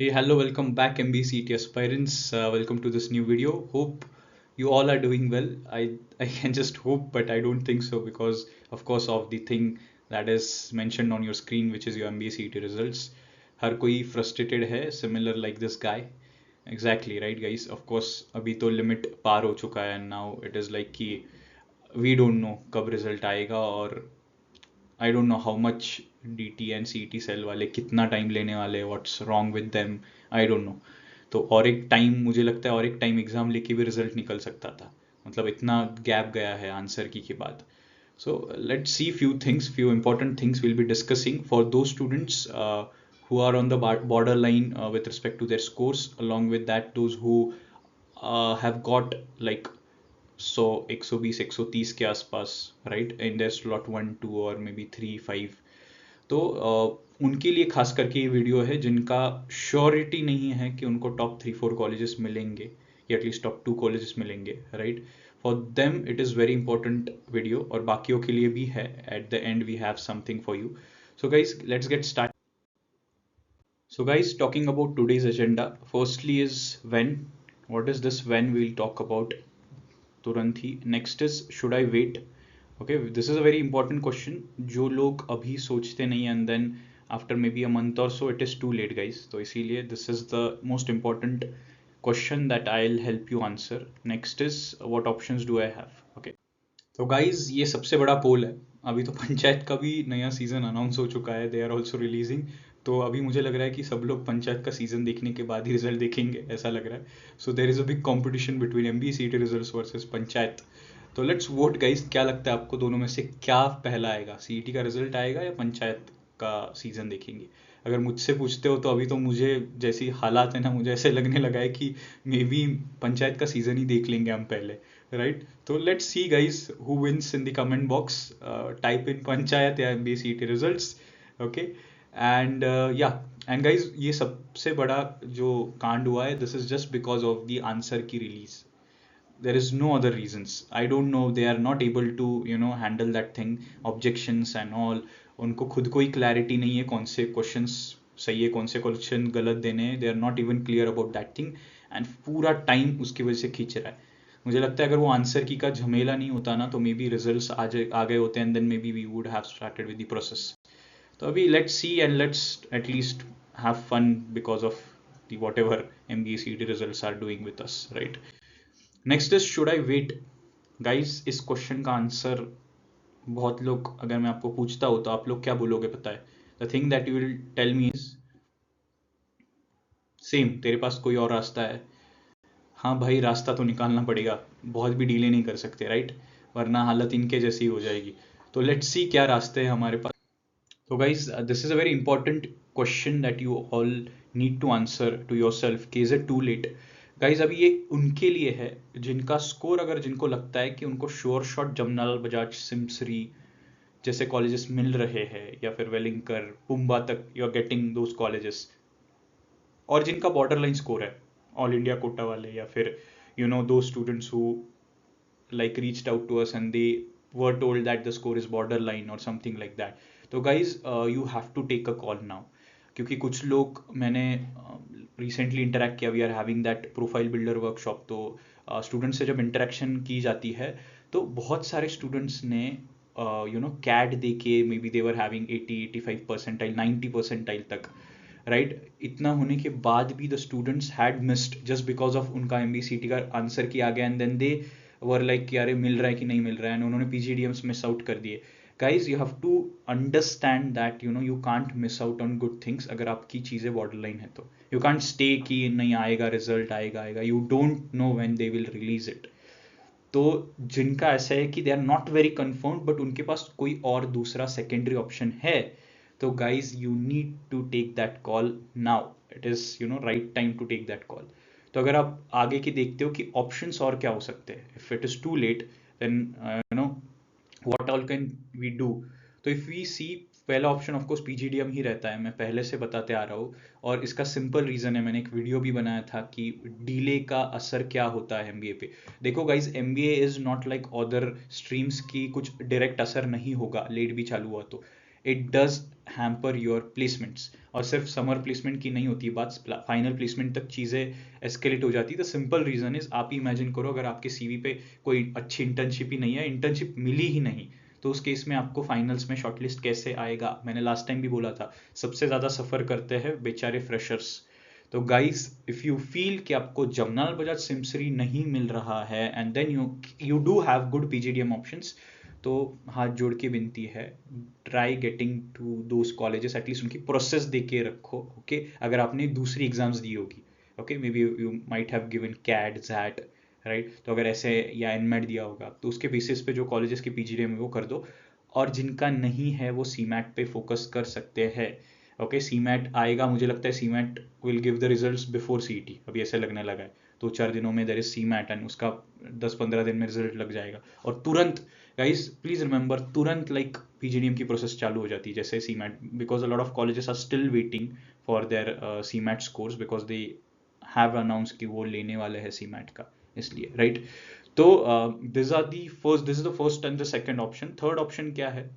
Hey, hello, welcome back, MBCT aspirants. Welcome to this new video. Hope you all are doing well. I can just hope, but I don't think so because, of course, of the thing that is mentioned on your screen, which is your MBCT results. हर कोई frustrated है, similar like this guy. Exactly, right, guys? Of course, अभी तो limit पार हो चुका है, and now it is like कि we don't know कब result आएगा और I don't know how much DT and CET cell वाले कितना टाइम लेने वाले, what's wrong with them, I don't know. तो और एक टाइम मुझे लगता है और एक टाइम एग्जाम लेके भी रिजल्ट निकल सकता था, मतलब इतना गैप गया है आंसर की के बाद। So let's see few things, few important things we'll be discussing for those students who are on the borderline with respect to their scores. Along with that, those who have got like 100 120 130 के आसपास, right, in their slot 1 2 और may be 3 5। तो उनके लिए खास करके ये video है जिनका श्योरिटी नहीं है कि उनको टॉप 3 4 कॉलेजेस मिलेंगे या एटलीस्ट टॉप 2 कॉलेजेस मिलेंगे, right. For them it is very important video और बाकियों के लिए भी है। At the end we have something for you. So guys let's get start. So guys, talking about today's agenda, firstly is when. What is this when? We'll talk about तुरंत ही। Next is should I wait. Okay, this is a very important question जो लोग अभी सोचते नहीं and then after maybe a month or so it is too late guys. तो इसीलिए this is the most important question that I will help you answer. Next is what options do I have. Okay, तो guys ये सबसे बड़ा पोल है। अभी तो पंचायत का भी नया सीजन अनाउंस हो चुका है, दे आर ऑल्सो रिलीजिंग। तो अभी मुझे लग रहा है कि सब लोग पंचायत का सीजन देखने के बाद ही रिजल्ट देखेंगे, ऐसा लग रहा है। So there is a big competition between MBCT result versus Panchayat. तो लेट्स वोट गाइज, क्या लगता है आपको दोनों में से क्या पहला आएगा, CET का रिजल्ट आएगा या पंचायत का सीजन देखेंगे? अगर मुझसे पूछते हो तो अभी तो मुझे जैसी हालात है ना, मुझे ऐसे लगने लगा है कि मे बी पंचायत का सीजन ही देख लेंगे हम पहले, राइट। तो let's see guys who wins in the comment box. Type in Panchayat या MBCT रिजल्ट्स। ओके, एंड या एंड गाइज ये सबसे बड़ा जो कांड हुआ है, this is just because of the answer key release. there is no other reasons. I don't know, they are not able to handle that thing, objections and all. उनको खुद को ही क्लैरिटी नहीं है कौन से क्वेश्चंस सही है कौन से क्वेश्चन गलत देने हैं। They are not even clear about that thing and पूरा टाइम उसकी वजह से खींच रहा है। मुझे लगता है अगर वो आंसर की का झमेला नहीं होता ना तो मे बी रिजल्ट्स आ गए होते and then may be we would have started with the process. तो अभी let's see and let's at least have fun because of the whatever MBCT results are doing with us, right. Next is should I wait. Guys इस question का answer बहुत लोग, अगर मैं आपको पूछता हूँ तो आप लोग क्या बोलोगे पता है? The thing that you will tell me is same, तेरे पास कोई और रास्ता है? हाँ भाई, रास्ता तो निकालना पड़ेगा, बहुत भी डीले नहीं कर सकते, राइट, वरना हालत इनके जैसी हो जाएगी। तो लेट्स सी क्या रास्ते हैं हमारे पास। तो guys this is a very important question that you all need to answer to yourself कि is it too late. Guys अभी ये उनके लिए है जिनका स्कोर, अगर जिनको लगता है कि उनको श्योर शॉट जमनालाल बजाज सिमसरी जैसे कॉलेजेस मिल रहे हैं या फिर वेलिंगकर पुम्बा तक you are getting those colleges, और जिनका बॉर्डर लाइन स्कोर है ऑल इंडिया कोटा वाले या फिर दो students who like reached out to us and they were told that the score is borderline or something like that. तो guys you have to take a call now, क्योंकि कुछ लोग मैंने recently interact किया, we are having that profile builder workshop. तो students से जब interaction की जाती है तो बहुत सारे स्टूडेंट्स ने कैट दे के may be they were having 80 85 percentile 90 percentile तक, राइट। इतना होने के बाद भी the students had missed just because of उनका MBCT का आंसर किया गया and then they were like कि अरे मिल रहा है कि नहीं मिल रहा है, एंड उन्होंने PGDMs मिस आउट कर दिए। Guys you have to understand that you can't miss out on good things. अगर आपकी चीज़ें बॉर्डरलाइन है तो यू कांट स्टे कि नहीं आएगा रिजल्ट, आएगा, you don't know when they will release it. तो जिनका ऐसा है कि they are not very confirm but उनके पास कोई और दूसरा सेकेंडरी ऑप्शन है, तो guys you need to take that call now. It is right time to take that call. तो अगर आप आगे की देखते हो कि ऑप्शंस और क्या हो सकते हैं, if it is too late then what all can we do. तो इफ वी सी, पहला ऑप्शन ऑफकोर्स PGDM ही रहता है, मैं पहले से बताते आ रहा हूँ। और इसका सिंपल रीज़न है, मैंने एक वीडियो भी बनाया था कि डीले का असर क्या होता है MBA पे। देखो guys MBA is not like other streams की कुछ डायरेक्ट असर नहीं होगा लेट भी चालू हुआ तो। It does hamper your placements. और सिर्फ समर प्लेसमेंट की नहीं होती बात, फाइनल प्लेसमेंट तक चीज़ें एस्केलेट हो जाती है। द सिंपल रीज़न इज, आप ही इमेजिन करो अगर आपके सीवी पे कोई अच्छी इंटर्नशिप ही नहीं है, इंटर्नशिप मिली ही नहीं, तो उस केस में आपको फाइनल्स में शॉर्टलिस्ट कैसे आएगा? मैंने लास्ट टाइम भी बोला था, सबसे ज़्यादा सफ़र करते हैं बेचारे फ्रेशर्स। तो गाइस, इफ़ यू फील कि आपको जमनालाल बजाज सिमसरी नहीं मिल रहा है and then you do have good PGDM options, तो हाथ जोड़ के विनती है, try getting to those colleges, at least उनकी प्रोसेस दे के रखो। ओके, अगर आपने दूसरी एग्जाम्स दी होगी, okay, may be you might have given CAT XAT, right, तो अगर ऐसे या एनमेट दिया होगा तो उसके बेसिस पे जो कॉलेजेस की पीजीडीएम है वो कर दो। और जिनका नहीं है वो सीमैट पे फोकस कर सकते हैं। ओके, सीमैट आएगा, मुझे लगता है CMAT will give the results before CET, अभी ऐसे लगने लगा है। 2-4 दिनों में देयर इज सीमैट एंड उसका 10-15 दिन में रिजल्ट लग जाएगा, और तुरंत, गाइस प्लीज रिमेंबर, तुरंत लाइक पीजीडीएम की प्रोसेस चालू हो जाती है जैसे CMAT, because a lot of colleges are still waiting for their CMAT scores, because they have announce कि वो लेने वाले हैं सीमैट का, इसलिए, राइट। तो this is the first and the second option. Third option क्या है?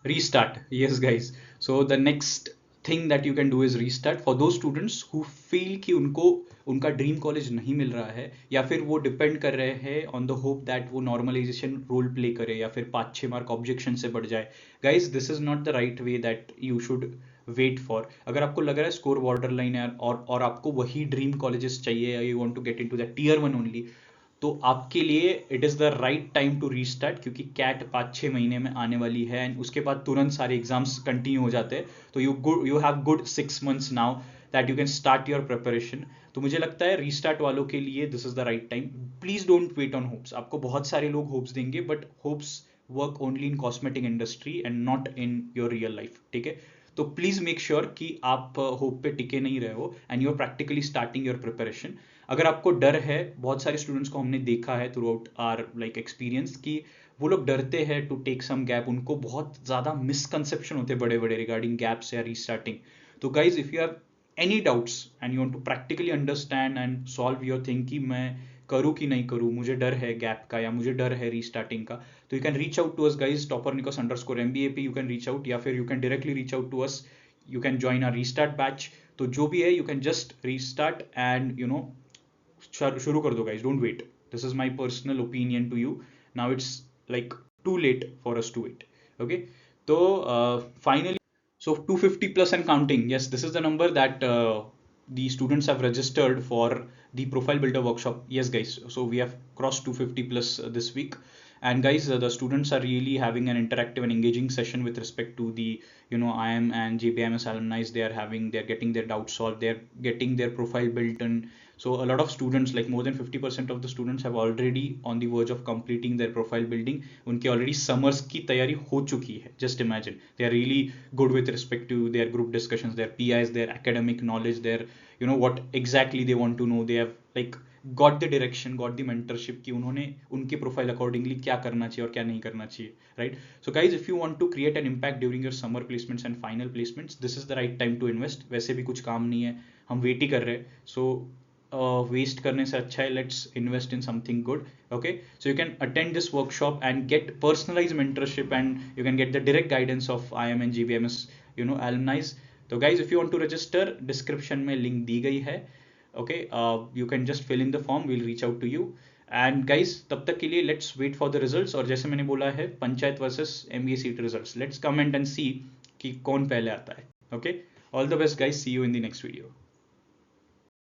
Restart. Yes guys, so the next thing that you can do is restart for those students who feel कि उनको उनका ड्रीम कॉलेज नहीं मिल रहा है, या फिर वो डिपेंड कर रहे हैं ऑन द होप दैट वो नॉर्मलाइजेशन रोल प्ले करे या फिर 5-6 मार्क ऑब्जेक्शन से बढ़ जाए। Guys, this is not the right way that you should wait for. अगर आपको लग रहा है स्कोर बॉर्डर लाइन है और आपको वही ड्रीम कॉलेजेस चाहिए, या you want to get into the tier 1 only, तो आपके लिए it is the right time to restart, क्योंकि कैट 5-6 महीने में आने वाली है एंड उसके बाद तुरंत सारे एग्जाम्स कंटिन्यू हो जाते हैं। तो you have good 6 months now that you can start your preparation. तो मुझे लगता है रीस्टार्ट वालों के लिए this is the right time. Please don't wait on hopes. आपको बहुत सारे लोग होप्स देंगे, but hopes work only in cosmetic industry and not in your real life, ठीक है? तो प्लीज मेक श्योर कि आप होप पे टिके नहीं रहे हो and you are practically starting your preparation. अगर आपको डर है, बहुत सारे स्टूडेंट्स को हमने देखा है throughout our like experience कि वो लोग डरते हैं टू टेक सम गैप, उनको बहुत ज़्यादा मिसकंसेप्शन होते हैं बड़े बड़े रिगार्डिंग गैप्स या रीस्टार्टिंग। तो guys, if you have any doubts and you want to practically understand and solve your thing कि मैं करूँ कि नहीं करूँ, मुझे डर है गैप का या मुझे डर है रीस्टार्टिंग का, तो you can reach out to us guys, topernicos_MBA पे यू कैन रीच आउट, या फिर you can directly reach out to us, you can join our restart batch. तो जो भी है, you can just restart and शुरू कर दो guys, don't wait. This is my personal opinion to you. Now it's like too late for us to wait. Okay, तो finally, so 250 plus and counting, yes, this is the number that the students have registered for the profile builder workshop. Yes guys, so we have crossed 250 plus this week, and guys, the students are really having an interactive and engaging session with respect to the IIM and JBIMS alumni. They're getting their doubts solved, they're getting their profile built, and so a lot of students, like more than 50% of the students, have already on the verge of completing their profile building. उनकी already summers की तैयारी हो चुकी है. Just imagine, they are really good with respect to their group discussions, their PIs, their academic knowledge, their what exactly they want to know. They have like got the direction, got the mentorship कि उन्होंने उनके profile accordingly क्या करना चाहिए और क्या नहीं करना चाहिए, right? So guys, if you want to create an impact during your summer placements and final placements, this is the right time to invest. वैसे भी कुछ काम नहीं है, हम वेट ही कर रहे हैं, सो वेस्ट करने से अच्छा है let's invest in something good. Okay, so you can attend this workshop and get personalize mentorship and you can get the direct guidance of IIM and JBMS alumni। तो guys, if you want to register, description में link दी गई है। Okay, you can just fill in the form, will reach out to you. And guys, तब तक के लिए let's wait for the results. और जैसे मैंने बोला है, Panchayat versus MBA seat results, let's comment and see कि कौन पहले आता है। Okay, all the best guys, see you in the next video.